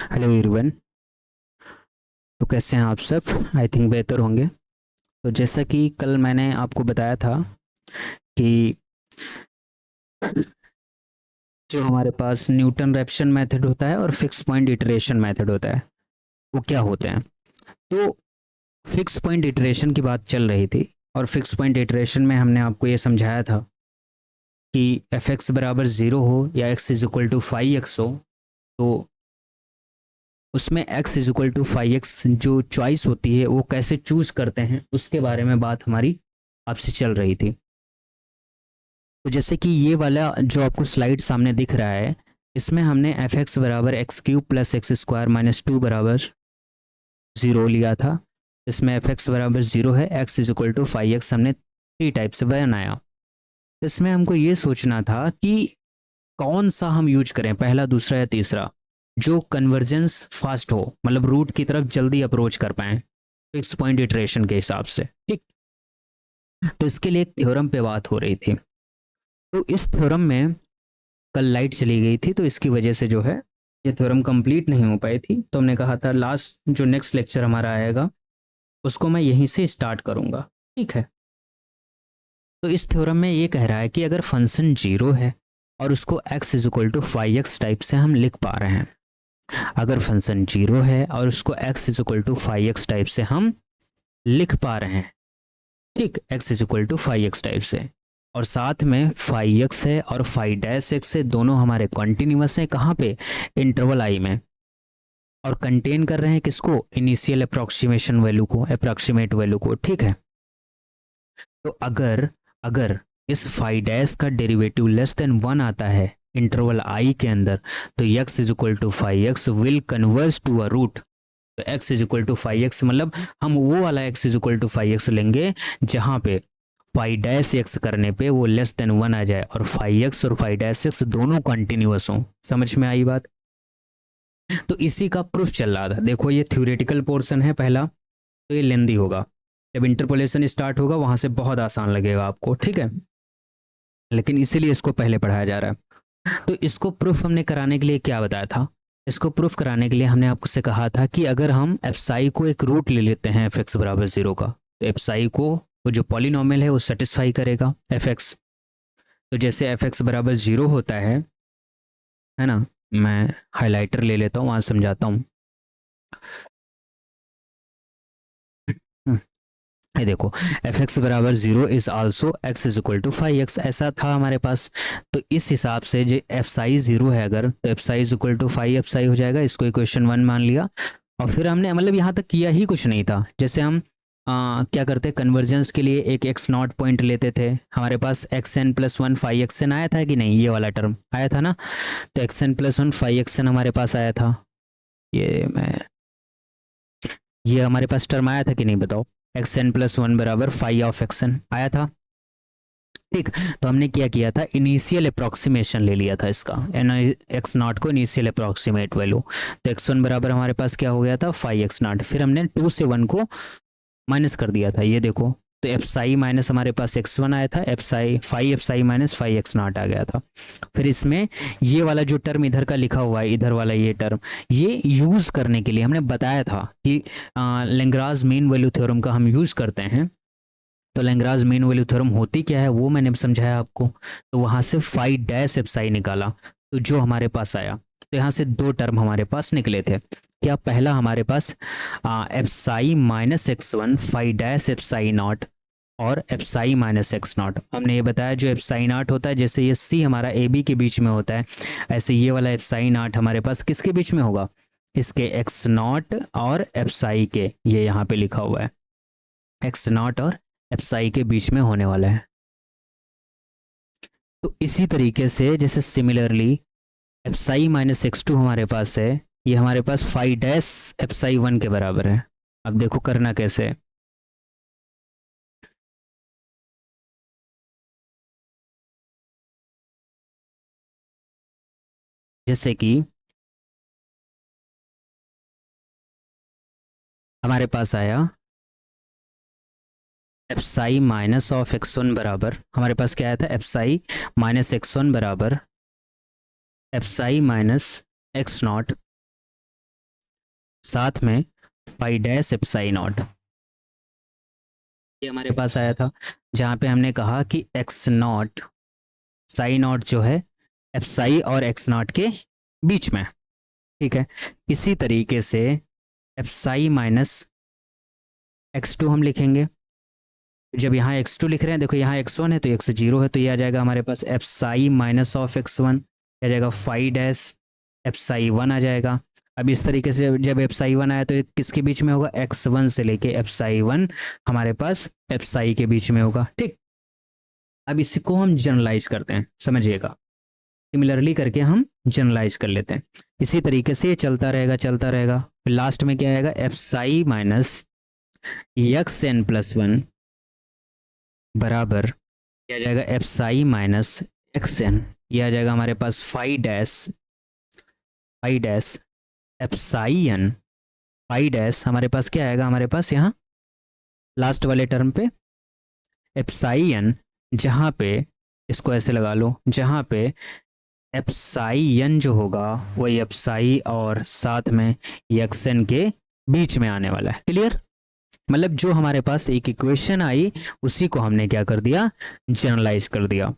Hello everyone. तो कैसे हैं आप सब? आई थिंक बेहतर होंगे। तो जैसा कि कल मैंने आपको बताया था कि जो हमारे पास न्यूटन रैप्सन मेथड होता है और फिक्स पॉइंट इटरेशन मेथड होता है, वो क्या होते हैं। तो फिक्स पॉइंट इटरेशन की बात चल रही थी, और फिक्स पॉइंट इटरेशन में हमने आपको ये समझाया था कि एफ एक्स बराबर ज़ीरो हो या X is equal to five X हो, तो उसमें x is equal to five X जो चॉइस होती है वो कैसे चूज करते हैं, उसके बारे में बात हमारी आपसे चल रही थी। तो जैसे कि ये वाला जो आपको स्लाइड सामने दिख रहा है, इसमें हमने एफ एक्स बराबर X cube plus X square minus two बराबर ज़ीरो लिया था। इसमें एफ एक्स बराबर ज़ीरो है, X is equal to five X हमने थ्री टाइप से बनाया। इसमें हमको ये सोचना था कि कौन सा हम यूज करें, पहला, दूसरा या तीसरा, जो कन्वर्जेंस फास्ट हो, मतलब रूट की तरफ जल्दी अप्रोच कर पाए फिक्स पॉइंट इटरेशन के हिसाब से। ठीक। तो इसके लिए एक थ्योरम पे बात हो रही थी। तो इस थ्योरम में कल लाइट चली गई थी, तो इसकी वजह से जो है ये थ्योरम कंप्लीट नहीं हो पाई थी। तो हमने कहा था लास्ट जो नेक्स्ट लेक्चर हमारा आएगा उसको मैं यहीं से स्टार्ट करूंगा। ठीक है। तो इस थ्योरम में ये कह रहा है कि अगर फंक्शन जीरो है और उसको x is equal to five X type से हम लिख पा रहे हैं, अगर फंक्शन जीरो है और उसको x is equal to five X type से हम लिख पा रहे हैं, ठीक, x is equal to five X type से, और साथ में फाइव एक्स है और फाइव डैश एक्स है, दोनों हमारे कॉन्टिन्यूस हैं। कहाँ पे? इंटरवल आई में। और कंटेन कर रहे हैं किसको? इनिशियल अप्रोक्सीमेशन वैल्यू को, अप्रोक्सीमेट वैल्यू को। ठीक है। तो अगर अगर इस फाइव डैश का डेरिवेटिव लेस देन वन आता है इंटरवल आई के अंदर, तो x is equal to five X will converge to a root. तो x is equal to five X मतलब हम वो वाला x is equal to five X लेंगे जहां पे फाइव डैश एक्स करने पे वो लेस देन वन आ जाए और फाइव एक्स और फाइव डैश एक्स दोनों कॉन्टिन्यूस हों। समझ में आई बात? तो इसी का प्रूफ चल रहा था। देखो ये थ्योरेटिकल पोर्शन है पहला, तो ये लेंदी होगा। जब इंटरपोलेशन स्टार्ट होगा वहां से बहुत आसान लगेगा आपको। ठीक है। लेकिन इसीलिए इसको पहले पढ़ाया जा रहा है। तो इसको प्रूफ हमने कराने के लिए क्या बताया था? इसको प्रूफ कराने के लिए हमने आपको से कहा था कि अगर हम एफसाई को एक रूट ले लेते हैं एफ एक्स बराबर जीरो का, तो एफसाई को वो जो पॉलिनोमियल है वो सेटिस्फाई करेगा एफ एक्स। तो जैसे एफ एक्स बराबर जीरो होता है ना, मैं हाइलाइटर ले लेता हूँ, वहां समझाता हूँ। ये देखो, एफ एक्स बराबर zero is also X is equal to five X, ऐसा था हमारे पास। तो इस हिसाब से जो एफ साई जीरो है अगर, तो F psi is equal to five F psi हो जाएगा। इसको इक्वेशन वन मान लिया। और फिर हमने मतलब यहाँ तक किया ही कुछ नहीं था। जैसे हम क्या करते, कन्वर्जेंस के लिए एक एक्स नॉट पॉइंट लेते थे। हमारे पास X N plus one five X N आया था कि नहीं, ये वाला टर्म आया था ना। तो X N plus one five X N हमारे पास आया था। ये मैं ये हमारे पास टर्म आया था कि नहीं बताओ? एक्स एन प्लस वन बराबर फाइव ऑफ एक्स एन आया था। ठीक। तो हमने क्या किया था, इनिशियल अप्रोक्सीमेशन ले लिया था इसका, एक्स नॉट को इनिशियल अप्रोक्सीमेट वैल्यू। तो एक्स वन बराबर हमारे पास क्या हो गया था, फाइव एक्स नॉट। फिर हमने टू से वन को माइनस कर दिया था, ये देखो। तो एफ साई माइनस हमारे पास एक्स वन आया था, F psi phi F psi minus phi X naught आ गया था। फिर इसमें ये वाला जो टर्म इधर का लिखा हुआ है, इधर वाला ये टर्म, ये यूज करने के लिए हमने बताया था कि लेंग्राज मीन वैल्यू थ्योरम का हम यूज करते हैं। तो लेंग्राज मीन वैल्यू थ्योरम होती क्या है वो मैंने समझाया आपको। तो वहां से फाइव डैश एफ साई निकाला, तो जो हमारे पास आया, तो यहाँ से दो टर्म हमारे पास निकले थे। क्या? पहला हमारे पास F psi minus X one phi dash F psi naught, और F psi minus X naught. हमने ये बताया जो एफ साई नॉट होता है, जैसे ये सी हमारा ए बी के बीच में होता है, ऐसे ये वाला एफ साई नॉट हमारे पास किसके बीच में होगा, इसके एक्स नॉट और एफ साई के, ये यहाँ पे लिखा हुआ है, एक्स नॉट और एप्साई के बीच में होने वाला है। तो इसी तरीके से जैसे सिमिलरली एप्साई माइनस एक्स टू हमारे पास है, ये हमारे पास फाइव डैश एप्साई वन के बराबर है। अब देखो करना कैसे है। जैसे कि हमारे पास आया एप्साई माइनस ऑफ एक्स वन बराबर, हमारे पास क्या आया था, एप्साई माइनस एक्स वन बराबर एप्साई माइनस एक्स नॉट साथ में फाई डैश एप्साई नॉट, ये हमारे पास आया था, जहाँ पे हमने कहा कि एक्स नॉट साई नॉट जो है एप्साई और एक्स नॉट के बीच में, ठीक है। इसी तरीके से एप्साई माइनस एक्स टू हम लिखेंगे। जब यहाँ x2 लिख रहे हैं, देखो यहाँ x1 है तो x0 है, तो ये आ जाएगा हमारे पास एप्साई माइनस ऑफ x1, आ जाएगा फाई डैश एप्साई 1 आ जाएगा। अब इस तरीके से जब एप्साई 1 आया तो ये किसके बीच में होगा, x1 से लेके एप्साई 1 हमारे पास एप्साई के बीच में होगा, ठीक। अब इसको हम जनरलाइज करते हैं, समझिएगा, सिमिलरली करके हम जनरलाइज कर लेते हैं। इसी तरीके से ये चलता रहेगा चलता रहेगा, फिर लास्ट में क्या आएगा, epsilon minus X N plus 1 बराबर क्या आ जाएगा, एप्साई माइनस एक्स एन, ये आ जाएगा हमारे पास phi dash epsilon N, phi dash हमारे पास क्या आएगा, हमारे पास यहाँ लास्ट वाले टर्म पे एप्साई एन, जहाँ पे इसको ऐसे लगा लो, जहाँ पे एप्साई एन जो होगा वही एप्साई और साथ में एक्स एन के बीच में आने वाला है। क्लियर, मतलब जो हमारे पास एक इक्वेशन आई उसी को हमने क्या कर दिया, जनरलाइज कर दिया।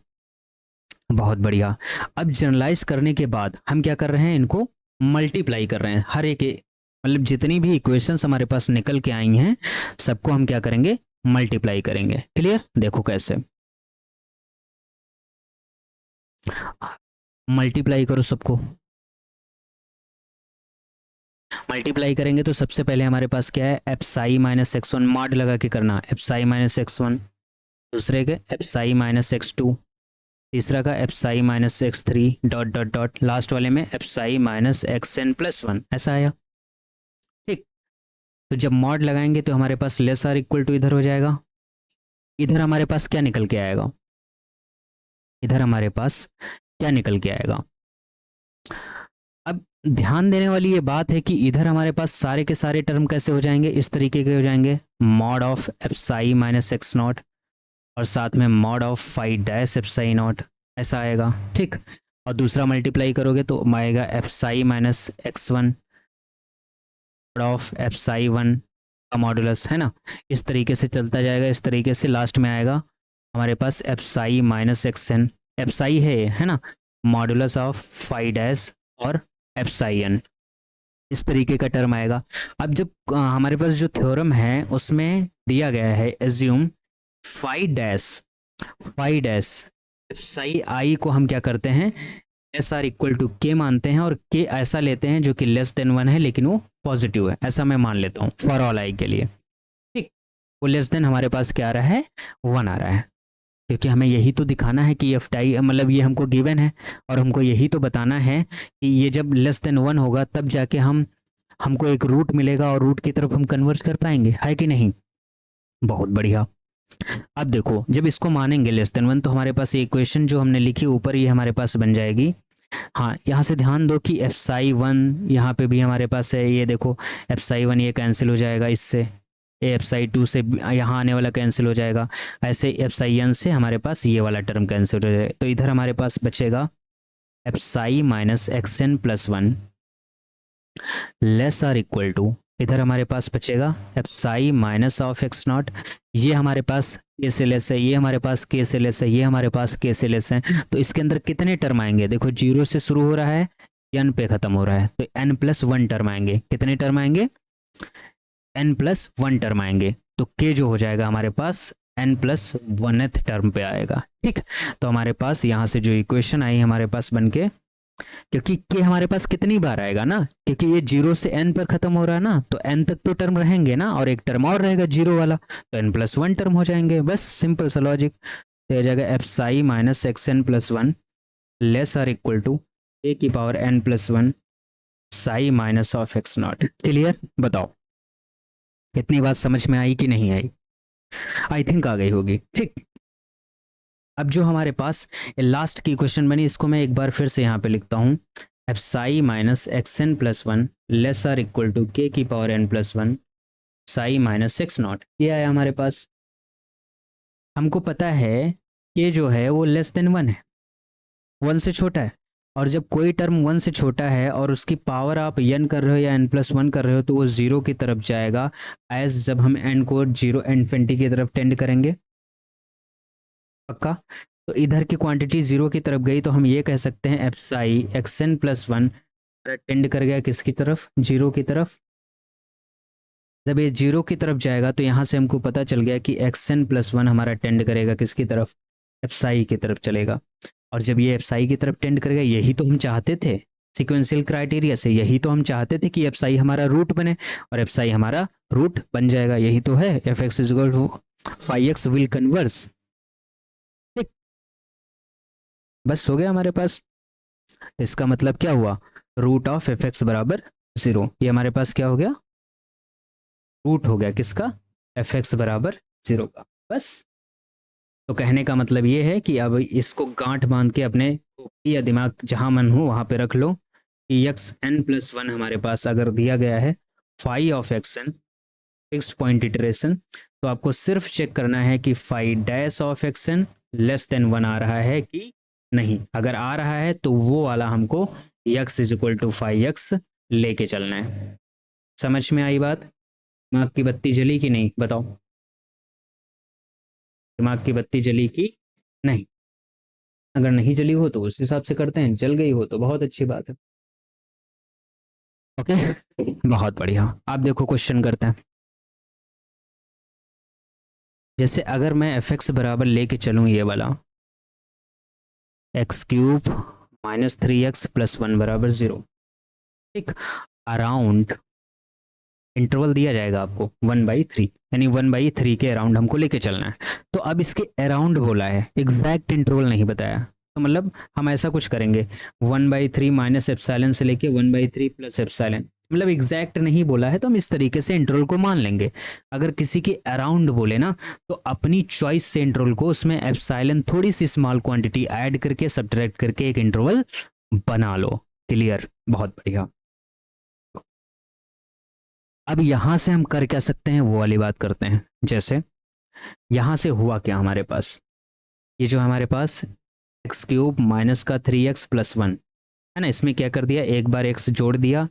बहुत बढ़िया। अब जनरलाइज करने के बाद हम क्या कर रहे हैं, इनको मल्टीप्लाई कर रहे हैं, हर एक मतलब जितनी भी इक्वेशंस हमारे पास निकल के आई हैं सबको हम क्या करेंगे, मल्टीप्लाई करेंगे। क्लियर, देखो कैसे मल्टीप्लाई करो सबको। मल्टीप्लाई करेंगे तो सबसे पहले हमारे पास क्या है, एप्साई माइनस एक्स वन, मॉड लगा के करना, एप्साई माइनस एक्स वन, दूसरे के एप्साई माइनस एक्स टू, तीसरा का epsilon minus X three dot dot dot, last वाले में epsilon minus X N plus 1, ऐसा आया, ठीक। तो जब मॉड लगाएंगे तो हमारे पास लेस आर इक्वल टू इधर हो जाएगा, इधर हमारे पास क्या निकल के आएगा, इधर हमारे पास क्या निकल के आएगा। अब ध्यान देने वाली ये बात है कि इधर हमारे पास सारे के सारे टर्म कैसे हो जाएंगे, इस तरीके के हो जाएंगे, mod of epsilon minus X naught और साथ में mod of phi dash epsilon naught, ऐसा आएगा, ठीक। और दूसरा मल्टीप्लाई करोगे तो आएगा epsilon minus X one of epsilon 1 का मॉडुलस, है ना। इस तरीके से चलता जाएगा, इस तरीके से लास्ट में आएगा हमारे पास एप्साई माइनस एक्स एन, एप्साई है ना, मॉडुलस ऑफ फाई डैश और एप्साई एन, इस तरीके का टर्म आएगा। अब जब हमारे पास जो थ्योरम है उसमें दिया गया है, एज्यूम फाई डैश एप्साई आई को हम क्या करते हैं, एस आर इक्वल टू के मानते हैं, और के ऐसा लेते हैं जो कि लेस देन 1 है लेकिन वो पॉजिटिव है, ऐसा मैं मान लेता हूँ फॉर ऑल आई के लिए, ठीक। वो लेस देन हमारे पास क्या आ रहा है, 1 आ रहा है, क्योंकि हमें यही तो दिखाना है कि एफ टाई मतलब ये हमको गिवन है और हमको यही तो बताना है कि ये जब लेस देन 1 होगा तब जाके हमको एक रूट मिलेगा और रूट की तरफ हम कन्वर्ट कर पाएंगे, है कि नहीं। बहुत बढ़िया। अब देखो जब इसको मानेंगे लेस देन 1 तो हमारे पास ये इक्वेशन जो हमने लिखी ऊपर ये हमारे पास बन जाएगी। हाँ, यहाँ से ध्यान दो कि एप्साई 1 यहाँ पे भी हमारे पास है, ये देखो एप्साई 1 ये कैंसिल हो जाएगा इससे, एप्साई 2 से यहाँ आने वाला कैंसिल हो जाएगा, ऐसे एप्साई एन से हमारे पास ये वाला टर्म कैंसिल हो जाएगा, तो इधर हमारे पास बचेगा epsilon minus X N plus 1 less or equal to, इधर हमारे पास बचेगा epsilon minus of X naught, ये हमारे पास के से लेस है, ये हमारे पास के से लेस है, ये हमारे पास के से लेस है, तो इसके अंदर कितने टर्म आएंगे, देखो 0 से शुरू हो रहा है, एन पे खत्म हो रहा है, तो एन प्लस 1 टर्म आएंगे, कितने टर्म आएंगे, एन प्लस 1 टर्म आएंगे, तो के जो हो जाएगा हमारे पास एन प्लस 1th टर्म पे आएगा, ठीक। तो हमारे पास यहाँ से जो इक्वेशन आई हमारे पास बनके, क्योंकि के हमारे पास कितनी बार आएगा ना, क्योंकि ये 0 से n पर खत्म हो रहा है ना, तो n तक तो टर्म रहेंगे ना, और एक टर्म और रहेगा 0 वाला, तो n प्लस 1 टर्म हो जाएंगे, बस सिंपल सा लॉजिक। तो हो जाएगा epsilon minus X N plus 1 less or equal to A की power n plus 1 psi minus of X naught. Clear, बताओ इतनी बात समझ में आई कि नहीं आई, आई थिंक आ गई होगी, ठीक। अब जो हमारे पास लास्ट की क्वेश्चन बनी इसको मैं एक बार फिर से यहाँ पे लिखता हूँ, epsilon minus X N plus 1 less or equal to K की power n plus 1 psi minus X naught, ये आया हमारे पास। हमको पता है के जो है वो लेस देन 1 है, 1 से छोटा है, और जब कोई टर्म 1 से छोटा है और उसकी पावर आप n कर रहे हो या n+1 कर रहे हो तो वो 0 की तरफ जाएगा, एज जब हम n को 0 इन्फिनिटी की तरफ टेंड करेंगे। पक्का? तो इधर की क्वांटिटी 0 की तरफ गई तो हम ये कह सकते हैं एप्साई xn+1 टेंड कर गया किसकी तरफ? 0 की तरफ। जब ये 0 की तरफ जाएगा तो यहाँ से हमको पता चल गया कि xn+1 हमारा टेंड करेगा किसकी तरफ? एप्साई की तरफ चलेगा। और जब ये एप्साई की तरफ टेंड करेगा, यही तो हम चाहते थे सिक्वेंशियल क्राइटेरिया से, यही तो हम चाहते थे कि एप्साई हमारा रूट बने, और एप्साई हमारा रूट बन जाएगा। यही तो है F X is equal to phi X will converge. ठीक, बस हो गया हमारे पास। तो इसका मतलब क्या हुआ? रूट ऑफ एफ एक्स बराबर 0। ये हमारे पास क्या हो गया? रूट हो गया किसका? एफ एक्स बराबर 0 का। बस। तो कहने का मतलब ये है कि अब इसको गांठ बांध के अपने या दिमाग जहां मन हो वहां पे रख लो कि xn+1 हमारे पास अगर दिया गया है phi of xn fixed point iteration, तो आपको सिर्फ चेक करना है कि phi dash of xn less than 1 आ रहा है कि नहीं। अगर आ रहा है तो वो वाला हमको x is equal to phi X लेके चलना है। समझ में आई बात? दिमाग की बत्ती जली कि नहीं बताओ? दिमाग की बत्ती जली कि नहीं? अगर नहीं जली हो तो उस हिसाब से करते हैं, जल गई हो तो बहुत अच्छी बात है। ओके, बहुत बढ़िया। आप देखो क्वेश्चन करते हैं। जैसे अगर मैं एफ एक्स बराबर लेके चलूँ ये वाला x³ -3x+1 बराबर 0, ठीक, अराउंड इंटरवल दिया जाएगा आपको 1/3, यानी 1/3 के अराउंड हमको लेके चलना है। तो अब इसके अराउंड बोला है, एग्जैक्ट इंटरवल नहीं बताया, तो मतलब हम ऐसा कुछ करेंगे 1/3 माइनस एप्सिलॉन से लेके 1/3 प्लस एप्सिलॉन, मतलब एग्जैक्ट नहीं बोला है तो हम इस तरीके से इंटरवल को मान लेंगे। अगर किसी के अराउंड बोले ना तो अपनी चॉइस से इंटरवल को उसमें एप्सिलॉन थोड़ी सी स्मॉल क्वांटिटी ऐड करके सब्ट्रैक्ट करके एक इंटरवल बना लो। क्लियर? बहुत बढ़िया। अब यहां से हम कर क्या सकते हैं वो वाली बात करते हैं। जैसे यहां से हुआ क्या हमारे पास, ये जो हमारे पास x³ माइनस का 3x+1 है ना, इसमें क्या कर दिया, एक बार x जोड़ दिया,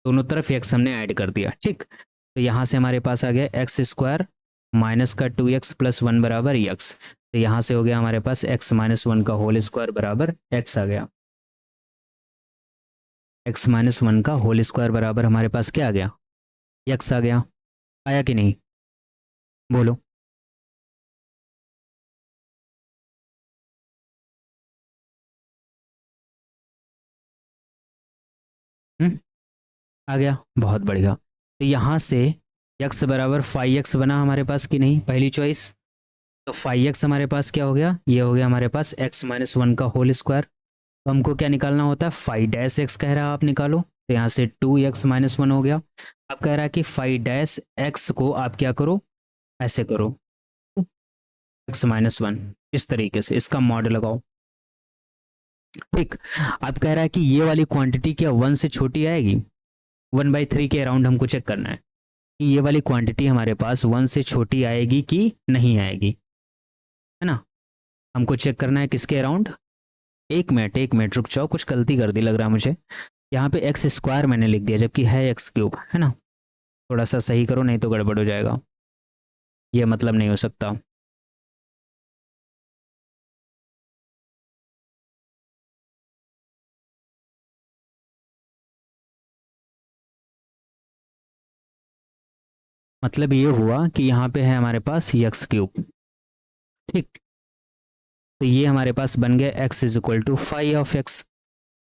दोनों तरफ x हमने ऐड कर दिया। ठीक, तो यहाँ से हमारे पास आ गया x² माइनस का 2x+1 बराबर x। तो यहाँ से हो गया हमारे पास x-1 का होल स्क्वायर बराबर x आ गया। x-1 का होल स्क्वायर बराबर हमारे पास क्या आ गया? x आ गया। आया कि नहीं? बोलो। आ गया, बहुत बढ़िया। तो यहाँ से x बराबर 5x बना हमारे पास कि नहीं, पहली चॉइस। तो 5x हमारे पास क्या हो गया, ये हो गया हमारे पास x-1 का होल स्क्वायर। तो हमको क्या निकालना होता है, 5-x कह रहा है आप निकालो, तो यहाँ से 2x-1 हो गया। अब कह रहा है कि 5-x को आप क्या करो, ऐसे करो x-1, इस तरीके से इसका मॉड लगाओ। ठीक, अब कह रहा है कि ये वाली क्वांटिटी क्या 1 से छोटी आएगी? 1/3 के अराउंड हमको चेक करना है कि ये वाली क्वांटिटी हमारे पास 1 से छोटी आएगी कि नहीं आएगी, है ना। हमको चेक करना है किसके अराउंड। एक मिनट रुक जाओ, कुछ गलती कर दी लग रहा है मुझे। यहाँ पे x² मैंने लिख दिया जबकि है x³, है ना। थोड़ा सा सही करो नहीं तो गड़बड़ हो जाएगा, ये मतलब नहीं हो सकता। मतलब ये हुआ कि यहाँ पे है हमारे पास x³। ठीक, तो ये हमारे पास बन गया x is equal to phi of X,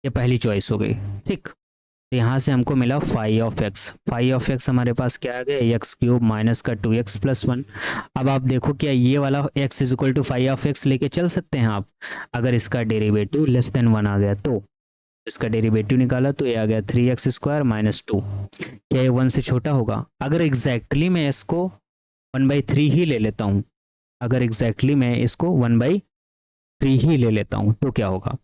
ये पहली चॉइस हो गई। ठीक, तो यहाँ से हमको मिला phi of X. Phi of X हमारे पास क्या आ गया, x³ माइनस का 2x+1। अब आप देखो क्या ये वाला x is equal to phi of X लेके चल सकते हैं आप? अगर इसका डेरिवेटिव लेस देन 1 आ गया तो इसका डेरिवेटिव निकाला तो ये आ गया 3x² - 2। क्या ये 1 से छोटा होगा? अगर एग्जैक्टली मैं इसको 1/3 ही ले लेता हूँ, अगर एग्जैक्टली मैं इसको 1/3 ही ले लेता हूँ तो क्या होगा,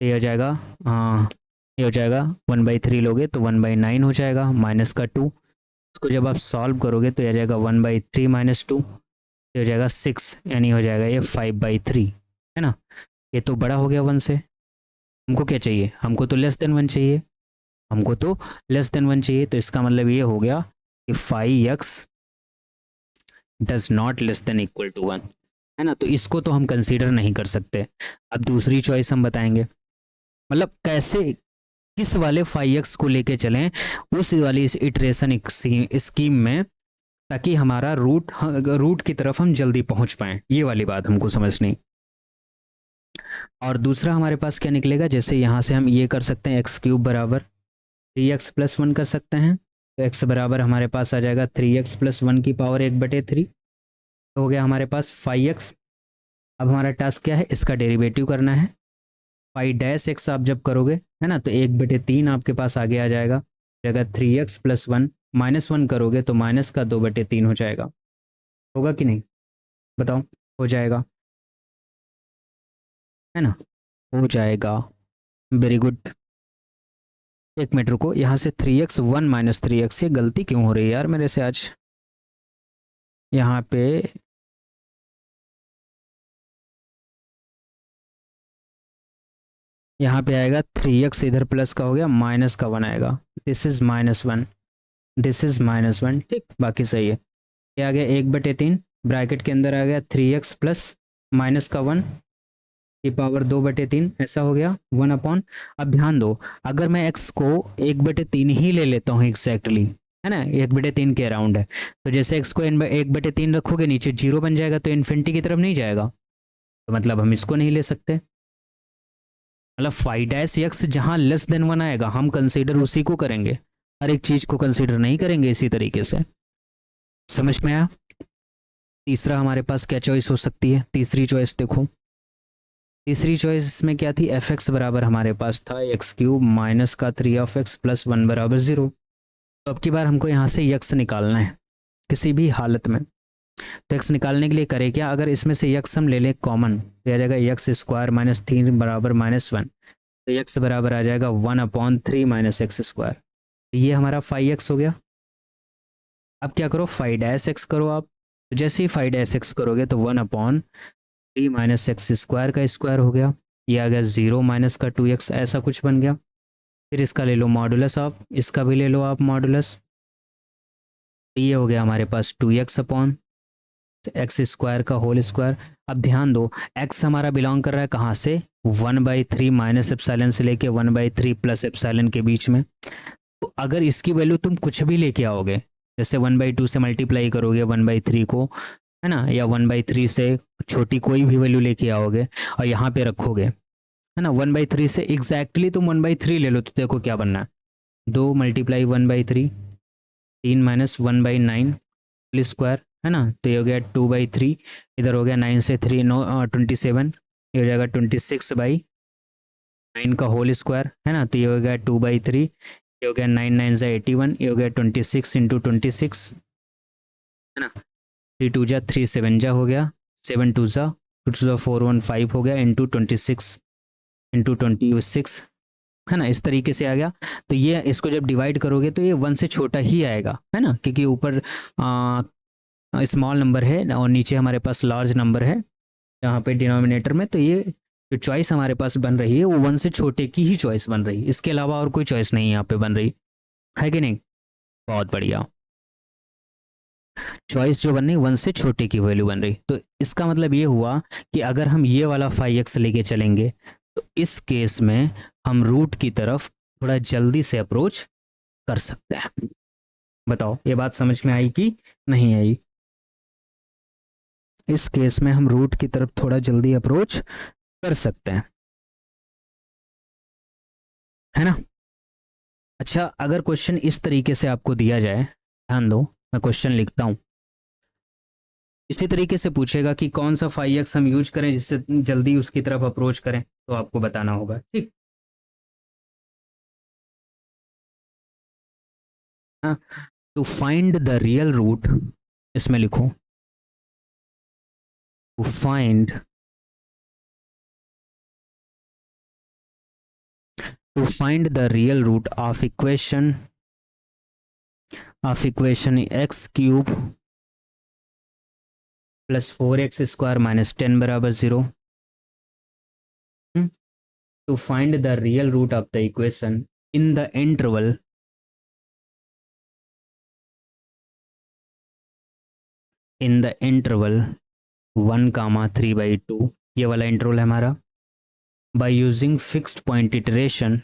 ये हो जाएगा, हाँ ये हो जाएगा 1/3 लोगे तो 1/9 हो जाएगा माइनस का 2। इसको जब आप सॉल्व करोगे तो ये आ जाएगा 1/3 - 2, ये हो जाएगा 6, यानी हो जाएगा ये 5/3, है ना। ये तो बड़ा हो गया 1 से, हमको क्या चाहिए, हमको तो लेस देन वन चाहिए, हमको तो लेस देन वन चाहिए। तो इसका मतलब ये हो गया कि 5x does not less than equal to one, है ना। तो इसको तो हम कंसीडर नहीं कर सकते। अब दूसरी चॉइस हम बताएंगे, मतलब कैसे, किस वाले 5x को लेके चलें उस वाली इस इटरेशन स्कीम में, ताकि हमारा रूट की तरफ हम जल्दी पहुंच पाए, ये वाली बात हमको समझनी। और दूसरा हमारे पास क्या निकलेगा, जैसे यहाँ से हम ये कर सकते हैं एक्स क्यूब बराबर 3x+1 कर सकते हैं। तो x बराबर हमारे पास आ जाएगा 3x+1 की पावर 1/3, तो हो गया हमारे पास 5x। अब हमारा टास्क क्या है, इसका डेरिवेटिव करना है। 5-x आप जब करोगे, है ना, तो 1/3 आपके पास आगे आ जाएगा, जगह 3x+1, -1 करोगे तो माइनस का 2/3 हो जाएगा। होगा कि नहीं, बताओ, हो जाएगा, है ना, हो जाएगा। Very good. एक मिनट रुको, यहाँ से 3x1 - 3x, ये गलती क्यों हो रही है यार मेरे से आज। यहाँ पे आएगा 3x, इधर प्लस का हो गया, माइनस का 1 आएगा। दिस इज -1, दिस इज -1, ठीक, बाकी सही है। क्या आ गया, 1/3, ब्रैकेट के अंदर आ गया 3x प्लस माइनस का 1 की पावर 2/3, ऐसा हो गया 1 अपॉन। अब ध्यान दो, अगर मैं x को 1/3 ही ले लेता हूँ एग्जैक्टली, है ना, 1/3 के अराउंड है, तो जैसे x को 1/3 रखोगे नीचे 0 बन जाएगा, तो इन्फिनिटी की तरफ नहीं जाएगा, तो मतलब हम इसको नहीं ले सकते। मतलब 5-x जहां लेस देन 1 आएगा हम कंसीडर उसी को करेंगे, हर एक चीज को कंसीडर नहीं करेंगे इसी तरीके से। समझ में आया। तीसरा हमारे पास क्या चॉइस हो सकती है, तीसरी चॉइस देखो, तीसरी चॉइस में क्या थी, एफ एक्स बराबर हमारे पास था x³ माइनस का 3(x+1) बराबर 0। तो अब की बार हमको यहाँ से यक्स निकालना है किसी भी हालत में। तो एक्स निकालने के लिए करें क्या, अगर इसमें से यक्स हम ले लें कॉमन, तो आ जाएगा x² -3 बराबर -1, तो x बराबर आ जाएगा 1/3 - x²। ये हमारा 5x हो गया। अब क्या करो, 5-x करो आप, तो जैसे ही 5-x करोगे तो 1/3 - x² का स्क्वायर हो गया, ये आ गया 0 माइनस का 2x, ऐसा कुछ बन गया। फिर इसका ले लो मॉडुलस आप, इसका भी ले लो आप मॉडुलस, तो ये हो गया हमारे पास 2x/x² का होल स्क्वायर। अब ध्यान दो, x हमारा बिलोंग कर रहा है कहाँ से, 1/3 माइनस एप्सिलॉन से लेके 1/3 प्लस एप्सिलॉन के बीच में। तो अगर इसकी वैल्यू तुम कुछ भी लेके आओगे, जैसे 1/2 से मल्टीप्लाई करोगे 1/3 को, है ना, या 1/3 से छोटी कोई भी वैल्यू लेके आओगे और यहाँ पे रखोगे, है ना, 1/3 से एग्जैक्टली तुम 1/3 ले लो, तो देखो क्या बनना है, 2 × 1/3, 3 - 1/9 होल स्क्वायर, है ना, तो ये हो गया 2/3, इधर हो गया 9 से 3 9 27, ये हो जाएगा 26/9 का होल स्क्वायर, है ना, तो ये हो गया 2/3, ये हो गया 9 9 ज़ा 81, ये हो गया 26 × 26, है ना, 3 2 ज़ा 3 7 ज़ा हो गया, 7 2 ज़ा 2 2 ज़ा 415 हो गया, इंटू 26 इंटू 26, है ना, इस तरीके से आ गया। तो ये इसको जब डिवाइड करोगे तो ये 1 से छोटा ही आएगा, है ना, क्योंकि ऊपर स्मॉल नंबर है और नीचे हमारे पास लार्ज नंबर है यहाँ पे डिनोमिनेटर में। तो ये जो चॉइस हमारे पास बन रही है वो 1 से छोटे की ही चॉइस बन रही है, इसके अलावा और कोई चॉइस नहीं यहाँ पे बन रही है कि नहीं। बहुत बढ़िया, चॉइस जो बन रही 1 से छोटे की वैल्यू बन रही। तो इसका मतलब ये हुआ कि अगर हम ये वाला 5x लेके चलेंगे तो इस केस में हम रूट की तरफ थोड़ा जल्दी से अप्रोच कर सकते हैं। बताओ ये बात समझ में आई कि नहीं आई। इस केस में हम रूट की तरफ थोड़ा जल्दी अप्रोच कर सकते हैं, है ना। अच्छा, अगर क्वेश्चन इस तरीके से आपको दिया जाए, ध्यान दो, मैं क्वेश्चन लिखता हूं, इसी तरीके से पूछेगा कि कौन सा 5x हम यूज करें जिससे जल्दी उसकी तरफ अप्रोच करें, तो आपको बताना होगा, ठीक। हाँ, to find the real root, इसमें लिखो to find, the real root of equation x³ + 4x² - 10 बराबर 0। to find the real root of the equation in the interval in the interval 1,3/2, ये वाला इंटरवल है हमारा, by using fixed point iteration,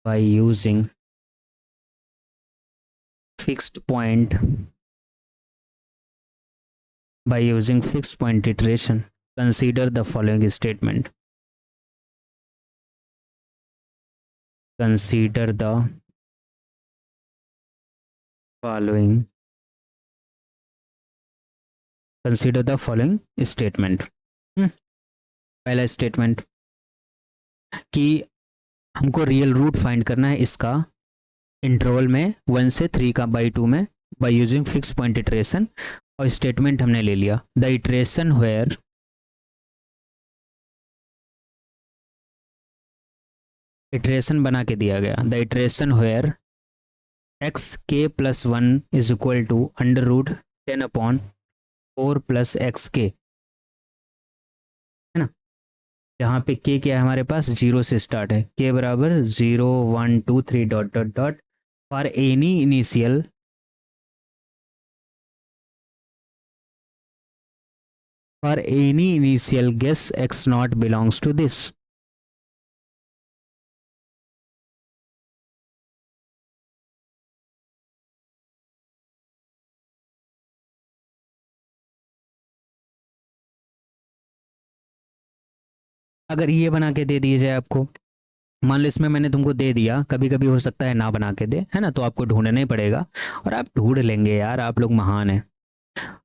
by using fixed point iteration, consider the following statement. Consider the following statement. पहला statement कि हमको real root find करना है इसका इंटरवल में 1 से 3/2 में by using fix point iteration, और स्टेटमेंट हमने ले लिया द इटरेशन वेयर इटरेशन बना के दिया गया, the iteration where X K plus 1 is equal to √10/4 plus X K, है ना, यहाँ पे के क्या है हमारे पास, 0 से स्टार्ट है, के बराबर 0 1 2 3 dot dot dot for any initial guess X naught belongs to this. अगर ये बना के दे दिया जाए आपको, मान लो इसमें मैंने तुमको दे दिया, कभी कभी हो सकता है ना बना के दे, है ना, तो आपको ढूंढना ही पड़ेगा और आप ढूंढ लेंगे यार, आप लोग महान हैं.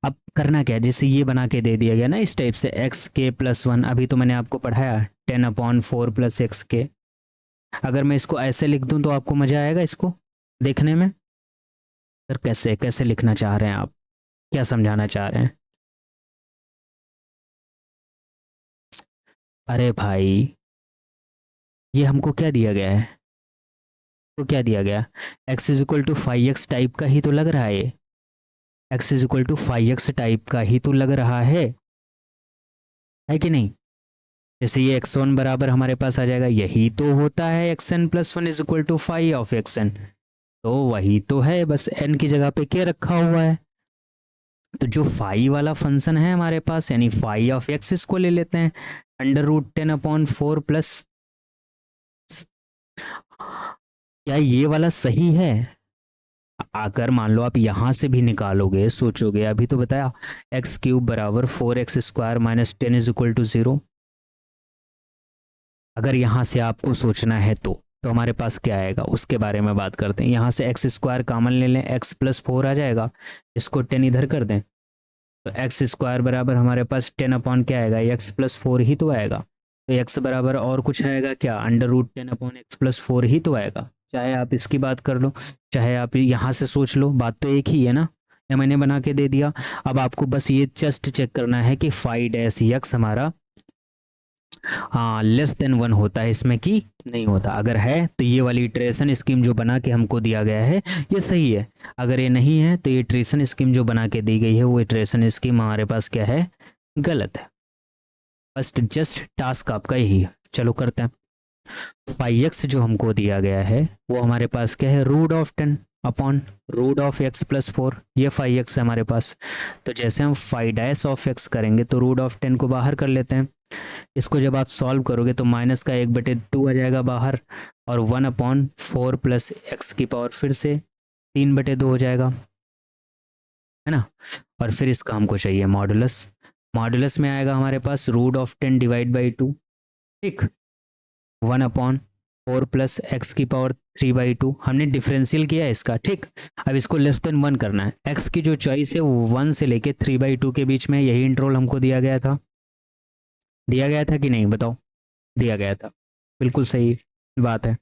अब करना क्या, जैसे ये बना के दे दिया गया ना इस टाइप से, एक्स के प्लस 1, अभी तो मैंने आपको पढ़ाया 10/4 प्लस एक्स के. अगर मैं इसको ऐसे लिख दूं तो आपको मज़ा आएगा इसको देखने में? सर कैसे कैसे लिखना चाह रहे हैं आप, क्या समझाना चाह रहे हैं? अरे भाई ये हमको क्या दिया गया है, तो क्या दिया गया, x is equal to 5x type का ही तो लग रहा है, ये x is equal to 5x type का ही तो लग रहा है कि नहीं? जैसे ये x1 बराबर हमारे पास आ जाएगा, यही तो होता है xn plus 1 is equal to 5 of xn, तो वही तो है, बस n की जगह पे क्या रखा हुआ है. तो जो फाई वाला फंक्शन है हमारे पास, यानी फाई ऑफ एक्स, इसको ले लेते हैं √10/4 प्लस, क्या ये वाला सही है? अगर मान लो आप यहां से भी निकालोगे, सोचोगे, अभी तो बताया x³ बराबर 4x² minus 10 is equal to 0. अगर यहां से आपको सोचना है तो हमारे पास क्या आएगा उसके बारे में बात करते हैं. यहाँ से x² कॉमन ले लें, x प्लस 4 आ जाएगा, इसको 10 इधर कर दें, तो x² बराबर हमारे पास 10 क्या आएगा, x प्लस 4 ही तो आएगा. तो x बराबर और कुछ आएगा क्या, √10/x प्लस 4 ही तो आएगा. चाहे आप इसकी बात कर लो, चाहे आप यहाँ से सोच लो, बात तो एक ही है ना. या मैंने बना के दे दिया. अब आपको बस ये जस्ट चेक करना है कि 5-x हमारा हाँ लेस देन 1 होता है इसमें कि नहीं होता. अगर है तो ये वाली इटरेशन स्कीम जो बना के हमको दिया गया है ये सही है. अगर ये नहीं है तो ये इटरेशन स्कीम जो बना के दी गई है वो इटरेशन स्कीम हमारे पास क्या है, गलत है. फर्स्ट जस्ट टास्क आपका यही है. चलो करते हैं. 5x जो हमको दिया गया है वो हमारे पास क्या है, √10/√x प्लस 4, ये 5x है हमारे पास. तो जैसे हम 5' करेंगे तो √10 को बाहर कर लेते हैं. इसको जब आप सॉल्व करोगे तो माइनस का 1/2 आ जाएगा बाहर, और 1/4 प्लस एक्स की पावर फिर से 3/2 हो जाएगा, है ना. और फिर इसका हमको चाहिए मॉडुलस. मॉडुलस में आएगा हमारे पास √10 डिवाइड बाई 2, ठीक, 1/4 प्लस एक्स की पावर 3/2. हमने डिफरेंशियल किया है इसका, ठीक. अब इसको लेस देन 1 करना है. एक्स की जो चॉइस है वो 1 से लेके 3/2 के बीच में, यही इंटरवल हमको दिया गया था. दिया गया था कि नहीं बताओ, दिया गया था, बिल्कुल सही बात है.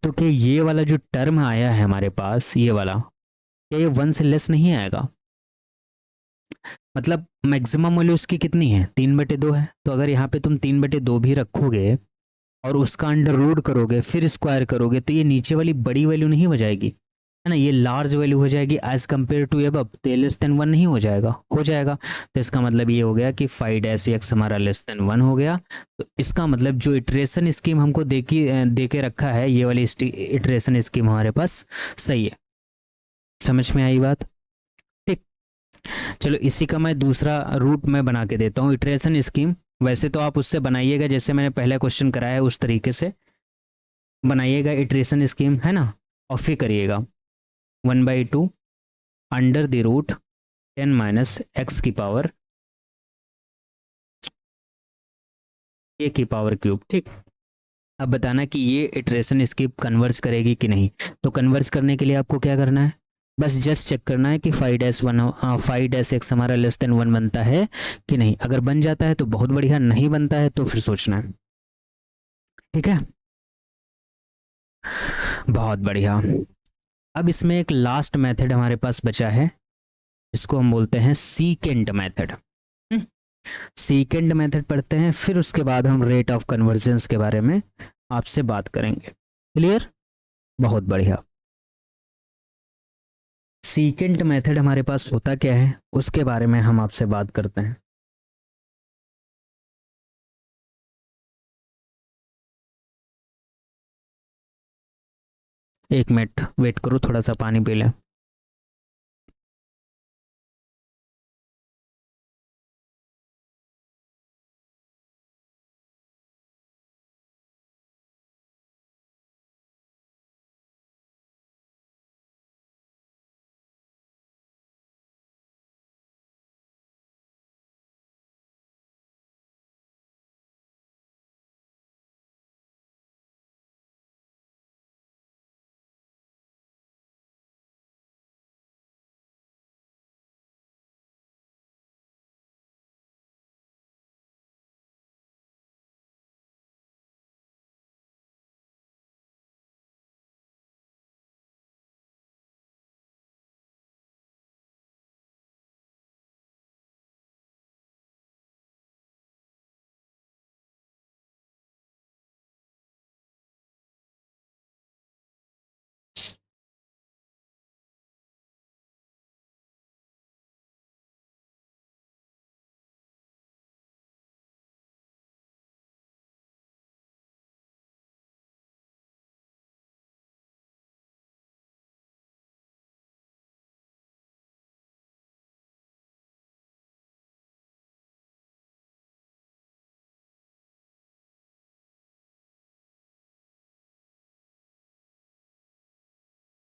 तो क्या ये वाला जो टर्म आया है हमारे पास, ये वाला, क्या ये 1 से लेस नहीं आएगा? मतलब मैक्सिमम वैल्यू इसकी कितनी है, 3/2 है. तो अगर यहाँ पे तुम 3/2 भी रखोगे और उसका अंडर रूट करोगे फिर स्क्वायर करोगे तो ये नीचे वाली बड़ी वैल्यू नहीं हो जाएगी, है ना, ये लार्ज वैल्यू हो जाएगी एज कम्पेयर टू एबव, तो ये लेस देन वन नहीं हो जाएगा, हो जाएगा। तो इसका मतलब ये हो गया कि फाइव डैश एक्स हमारा लेस देन वन हो गया। तो इसका मतलब जो इटरेशन स्कीम हमको दे के रखा है, ये वाली इटरेशन स्कीम हमारे पास सही है। समझ में आई बात? ठीक। चलो इसी का मैं दूसरा रूट में बना के देता हूँ इटरेशन स्कीम। वैसे तो आप उससे बनाइएगा जैसे मैंने पहला क्वेश्चन कराया है उस तरीके से बनाइएगा इटरेशन स्कीम, है ना। और फिर करिएगा 1/2 under the root 10 minus X की पावर ए की पावर क्यूब। ठीक। अब बताना कि ये इटरेशन स्कीम कन्वर्ज करेगी कि नहीं। तो कन्वर्ज करने के लिए आपको क्या करना है, बस जस्ट चेक करना है कि फाइव डैश एक्स हमारा लेस देन वन बनता है कि नहीं। अगर बन जाता है तो बहुत बढ़िया, नहीं बनता है तो फिर सोचना है। ठीक है, बहुत बढ़िया। अब इसमें एक लास्ट मेथड हमारे पास बचा है, इसको हम बोलते हैं सीकेंट मेथड। सीकेंट मेथड पढ़ते हैं, फिर उसके बाद हम रेट ऑफ कन्वर्जेंस के बारे में आपसे बात करेंगे। क्लियर? बहुत बढ़िया। सीकेंट मेथड हमारे पास होता क्या है उसके बारे में हम आपसे बात करते हैं। एक मिनट वेट करो, थोड़ा सा पानी पी लें।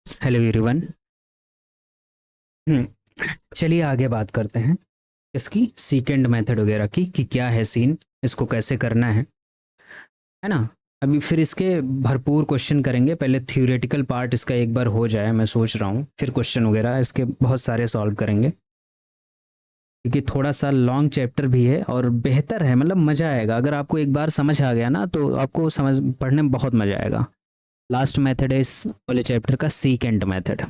Hello everyone. चलिए आगे बात करते हैं इसकी सीकेंड मेथड वगैरह की, कि क्या है सीन, इसको कैसे करना है ना। अभी फिर इसके भरपूर क्वेश्चन करेंगे, पहले थ्योरेटिकल पार्ट इसका एक बार हो जाए, मैं सोच रहा हूँ, फिर क्वेश्चन वगैरह इसके बहुत सारे सॉल्व करेंगे, क्योंकि थोड़ा सा लॉन्ग चैप्टर भी है और बेहतर है, मतलब मज़ा आएगा अगर आपको एक बार समझ आ गया ना, तो आपको समझ पढ़ने में बहुत मज़ा आएगा। लास्ट मेथड है इस वाले चैप्टर का secant method.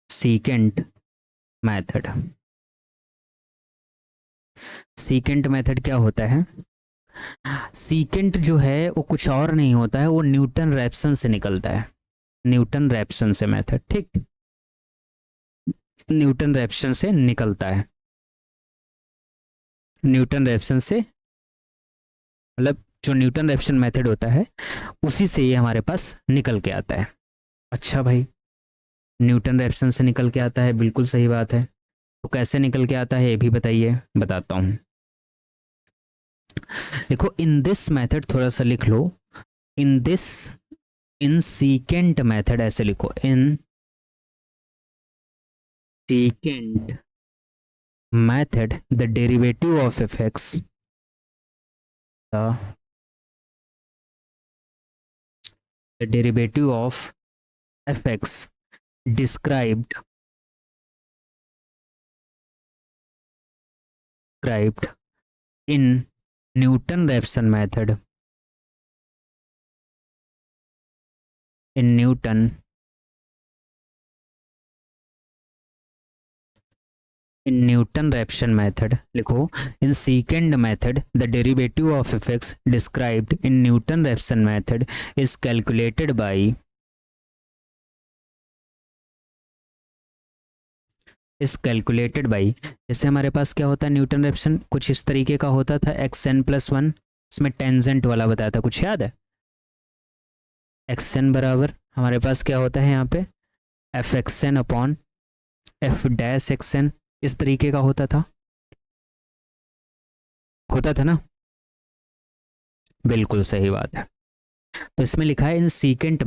Secant method, secant method क्या होता है? सीकेंट जो है वो कुछ और नहीं होता है, वो न्यूटन रैप्सन से निकलता है। न्यूटन रैप्सन से मेथड, ठीक, न्यूटन रैप्सन से निकलता है। न्यूटन रैप्सन से मतलब जो न्यूटन रैप्सन मेथड होता है उसी से ये हमारे पास निकल के आता है। अच्छा भाई, न्यूटन रैप्सन से निकल के आता है, बिल्कुल सही बात है। तो कैसे निकल के आता है ये भी बताइए, बताता हूँ। देखो इन दिस मेथड, थोड़ा सा लिख लो, in this, in secant method ऐसे लिखो, in secant method the derivative of F X, the derivative of fx described in Newton-Raphson method, in Newton in Newton Raphson method लिखो, in secant method the derivative of F X described in Newton Raphson method is calculated by जैसे हमारे पास क्या होता है Newton Raphson कुछ इस तरीके का होता था, एक्स एन प्लस वन, इसमें टेंजेंट वाला बताया था, कुछ याद है? एक्स एन बराबर हमारे पास क्या होता है यहाँ पे F X N upon F dash X N, इस तरीके का होता था ना, बिल्कुल सही बात है। तो इसमें लिखा है इन सीकेंट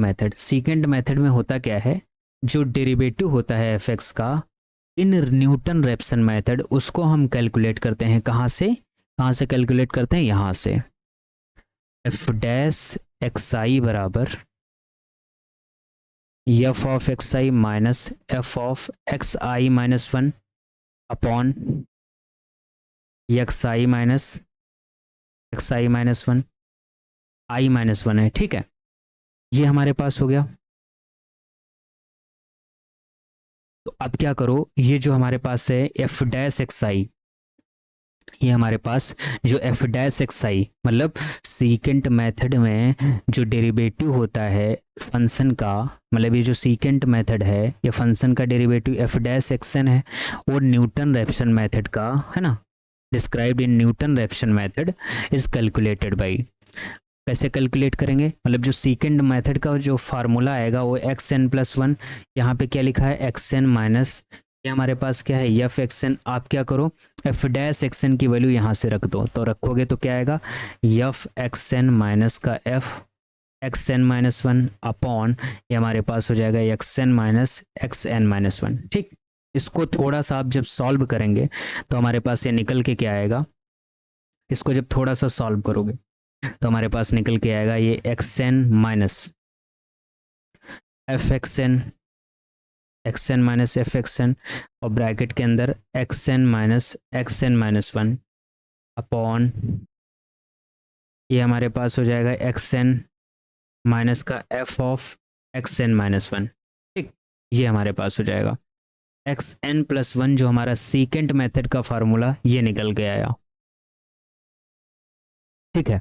मेथड में होता क्या है, जो डेरिवेटिव होता है एफ एक्स का इन न्यूटन रैप्सन मेथड उसको हम कैलकुलेट करते हैं, कहाँ से कैलकुलेट करते हैं, यहाँ से एफ डैश एक्स आई बराबर F of x I minus F of x I minus one upon x I minus one, I minus one है, ठीक है, ये हमारे पास हो गया। तो अब क्या करो, ये जो हमारे पास है एफ डैश एक्स आई, ये हमारे पास जो एफ डैश एक्स आई मतलब सीकेंट मेथड में जो डेरिवेटिव होता है फंक्शन का, मतलब ये जो सीकेंट मेथड है ये फंक्शन का derivative F dash X N है, और न्यूटन रैप्सन मेथड का है ना, described in Newton Raphson method is calculated by. कैसे कैलकुलेट करेंगे, मतलब जो सीकेंड मेथड का जो फार्मूला आएगा वो एक्स एन प्लस वन, यहाँ पे क्या लिखा है एक्स एन माइनस, ये हमारे पास क्या है एफ एक्स एन, आप क्या करो एफ डैश एक्स एन की वैल्यू यहाँ से रख दो, तो रखोगे तो क्या आएगा एफ एक्स एन माइनस का F X N minus one upon ये हमारे पास हो जाएगा X N minus X N minus one, ठीक। इसको थोड़ा सा आप जब सॉल्व करेंगे तो हमारे पास ये निकल के क्या आएगा, इसको जब थोड़ा सा सॉल्व करोगे तो हमारे पास निकल के आएगा ये X N minus X N minus F X N और ब्रैकेट के अंदर X N minus one upon ये हमारे पास हो जाएगा एक्स एन माइनस का F of X N minus one, ठीक, ये हमारे पास हो जाएगा एक्स एन प्लस वन, जो हमारा सीकेंट मेथड का फार्मूला ये निकल के आया, ठीक है।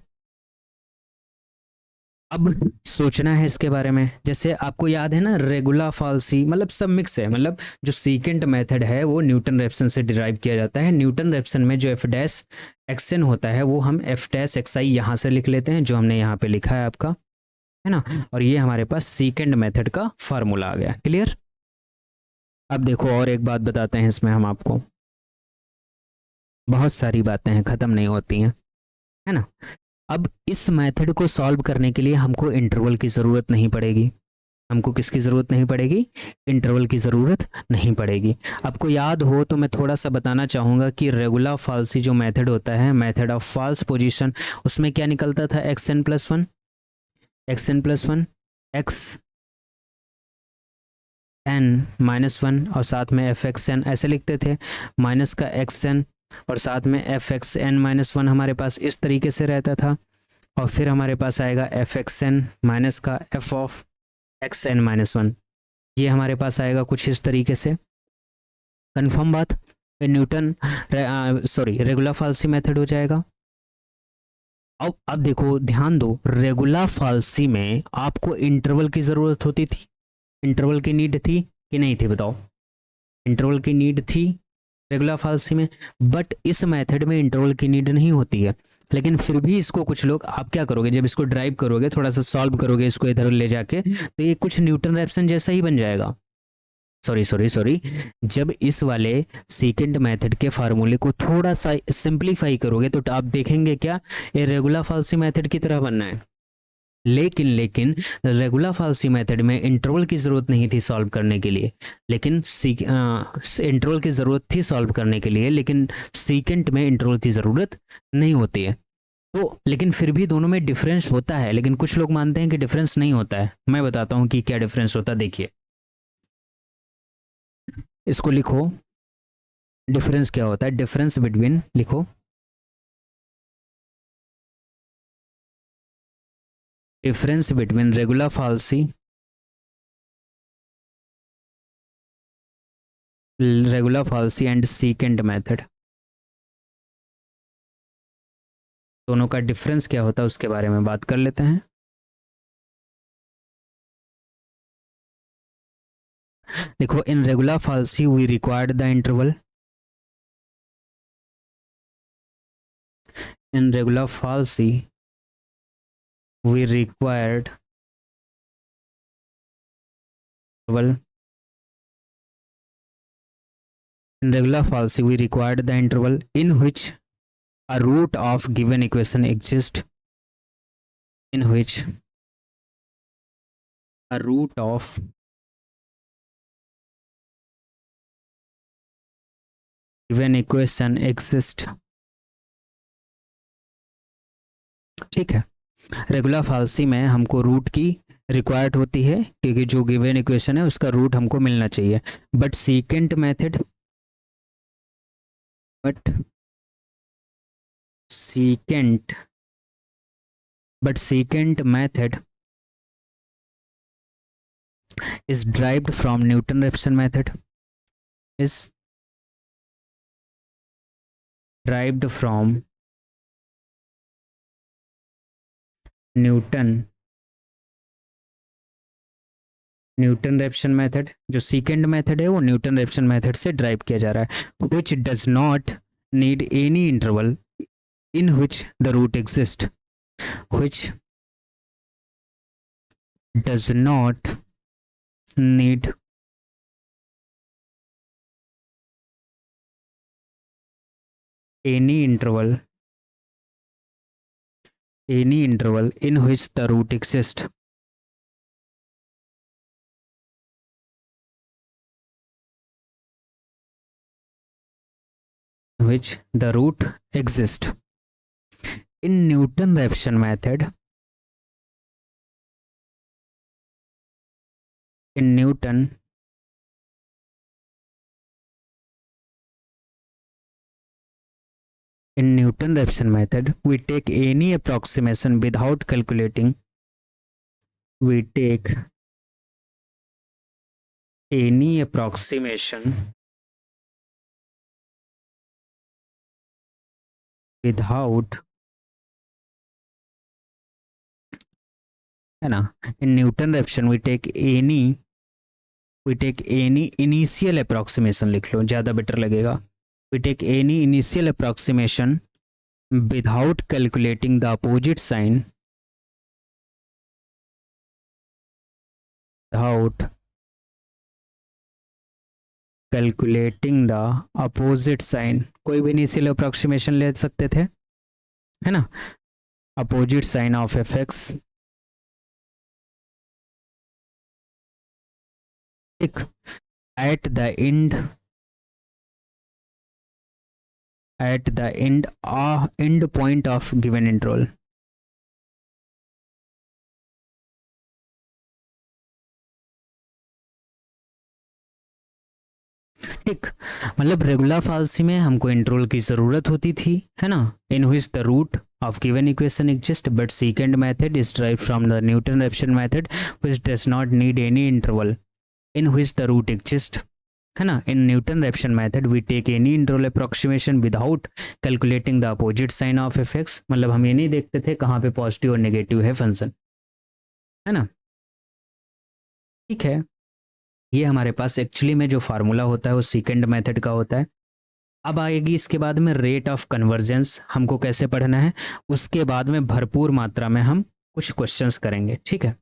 अब सोचना है इसके बारे में, जैसे आपको याद है ना रेगुला फाल्सी, मतलब सब मिक्स है, मतलब जो सीकेंट मेथड है वो न्यूटन रैप्सन से डिराइव किया जाता है, न्यूटन रैप्सन में जो एफ डैश एक्स एन होता है वो हम एफ डैश एक्स आई यहाँ से लिख लेते हैं, जो हमने यहाँ पे लिखा है आपका, है ना, और ये हमारे पास सीकेंट मेथड का फार्मूला आ गया, क्लियर। अब देखो और एक बात बताते हैं इसमें हम आपको, बहुत सारी बातें हैं खत्म नहीं होती हैं, है ना। अब इस मेथड को सॉल्व करने के लिए हमको इंटरवल की ज़रूरत नहीं पड़ेगी, हमको किसकी ज़रूरत नहीं पड़ेगी, इंटरवल की ज़रूरत नहीं पड़ेगी। आपको याद हो तो मैं थोड़ा सा बताना चाहूँगा कि रेगुलर फाल्सी जो मेथड होता है, मेथड ऑफ फॉल्स पोजीशन, उसमें क्या निकलता था X N plus one X N minus one और साथ में एफ एक्स एन ऐसे लिखते थे, माइनस का एक्स एन और साथ में F X N minus one हमारे पास इस तरीके से रहता था, और फिर हमारे पास आएगा एफ एक्स एन माइनस का F of X N minus one, ये हमारे पास आएगा कुछ इस तरीके से। कंफर्म बात, न्यूटन सॉरी रेगुलर फाल्सी मेथड हो जाएगा। अब देखो ध्यान दो, रेगुलर फाल्सी में आपको इंटरवल की ज़रूरत होती थी, इंटरवल की नीड थी कि नहीं थी बताओ, इंटरवल की नीड थी रेगुलर फाल्सी में, बट इस मेथड में इंटरवल की नीड नहीं होती है, लेकिन फिर भी इसको कुछ लोग, आप क्या करोगे जब इसको ड्राइव करोगे थोड़ा सा सॉल्व करोगे इसको इधर ले जाके, तो ये कुछ न्यूटन रैप्सन जैसा ही बन जाएगा, सॉरी जब इस वाले सेकंड मेथड के फार्मूले को थोड़ा सा सिंप्लीफाई करोगे तो आप देखेंगे क्या ये रेगुलर फाल्सी मेथड की तरह बनना है, लेकिन रेगुलर फाल्सी मेथड में इंटरवल की ज़रूरत नहीं थी सॉल्व करने के लिए, लेकिन इंटरवल की ज़रूरत थी सॉल्व करने के लिए, लेकिन सीकेंट में इंटरवल की ज़रूरत नहीं होती है। तो लेकिन फिर भी दोनों में डिफरेंस होता है, लेकिन कुछ लोग मानते हैं कि डिफरेंस नहीं होता है, मैं बताता हूँ कि क्या डिफरेंस होता है, देखिए इसको लिखो, डिफरेंस क्या होता है, डिफरेंस बिटवीन लिखो, difference between regula falsi regula falsi and secant method, दोनों का डिफरेंस क्या होता है उसके बारे में बात कर लेते हैं। देखो, in regula falsi we required the interval, in regula falsi we required interval, in regular falsi we required the interval in which a root of given equation exists, in which a root of given equation exists। ठीक है, regular फाल्सी में हमको root की required होती है क्योंकि जो given equation है उसका रूट हमको मिलना चाहिए। But secant method, but secant method is derived from Newton-Raphson method, is derived from Newton-Raphson method. जो सीकेंट मेथड है वो न्यूटन-रैप्सन मेथड से ड्राइव किया जा रहा है। which does not need any interval in which the root exists, which does not need any interval in which the root exists, which the root exists। in Newton-Raphson method, in Newton-Raphson method we take any approximation without calculating, we take any approximation without, है ना, in Newton-Raphson we take any initial approximation, लिख लो ज़्यादा better लगेगा। we take any initial approximation without calculating the opposite sign, without calculating the opposite sign। कोई भी initial approximation ले सकते थे, है ना, opposite sign of fx, at the end end point of given interval। ठीक, मतलब रेगुलर फाल्सी में हमको इंटरवल की ज़रूरत होती थी, है ना, in which the root of given equation exists, but secant method is derived from the Newton-Raphson method which does not need any interval in which the root exists, है ना। in Newton-Raphson method we take any interval approximation without calculating the opposite sign of fx, मतलब हम ये नहीं देखते थे कहाँ पे पॉजिटिव और नेगेटिव है फंक्शन, है ना। ठीक है, ये हमारे पास एक्चुअली में जो फार्मूला होता है वो सीकेंट मेथड का होता है। अब आएगी इसके बाद में रेट ऑफ कन्वर्जेंस, हमको कैसे पढ़ना है, उसके बाद में भरपूर मात्रा में हम कुछ क्वेश्चंस करेंगे। ठीक है,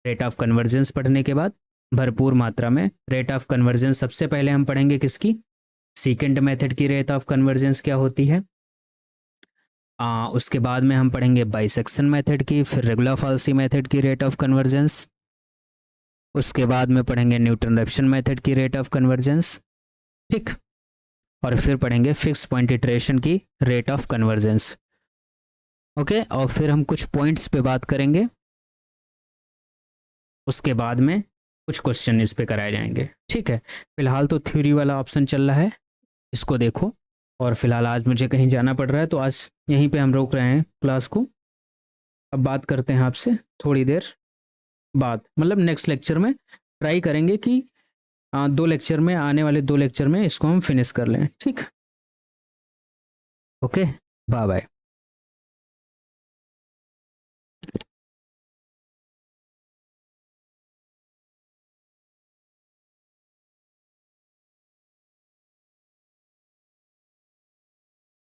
रेट ऑफ कन्वर्जेंस पढ़ने के बाद भरपूर मात्रा में रेट ऑफ कन्वर्जेंस सबसे पहले हम पढ़ेंगे किसकी, सीकेंट मेथड की रेट ऑफ कन्वर्जेंस क्या होती है। उसके बाद में हम पढ़ेंगे बाइसेक्शन मेथड की, फिर रेगुलर फाल्सी मेथड की रेट ऑफ कन्वर्जेंस, उसके बाद में पढ़ेंगे न्यूटन-रैप्सन मेथड की रेट ऑफ कन्वर्जेंस। ठीक, और फिर पढ़ेंगे फिक्स पॉइंट इटरेशन की रेट ऑफ कन्वर्जेंस। ओके, और फिर हम कुछ पॉइंट्स पे बात करेंगे, उसके बाद में कुछ क्वेश्चन इस पे कराए जाएंगे। ठीक है, फिलहाल तो थ्योरी वाला ऑप्शन चल रहा है, इसको देखो। और फिलहाल आज मुझे कहीं जाना पड़ रहा है तो आज यहीं पे हम रोक रहे हैं क्लास को। अब बात करते हैं आपसे थोड़ी देर बाद, मतलब नेक्स्ट लेक्चर में ट्राई करेंगे कि दो लेक्चर में, आने वाले 2 लेक्चर में इसको हम फिनिश कर लें, ठीक। Okay, bye bye.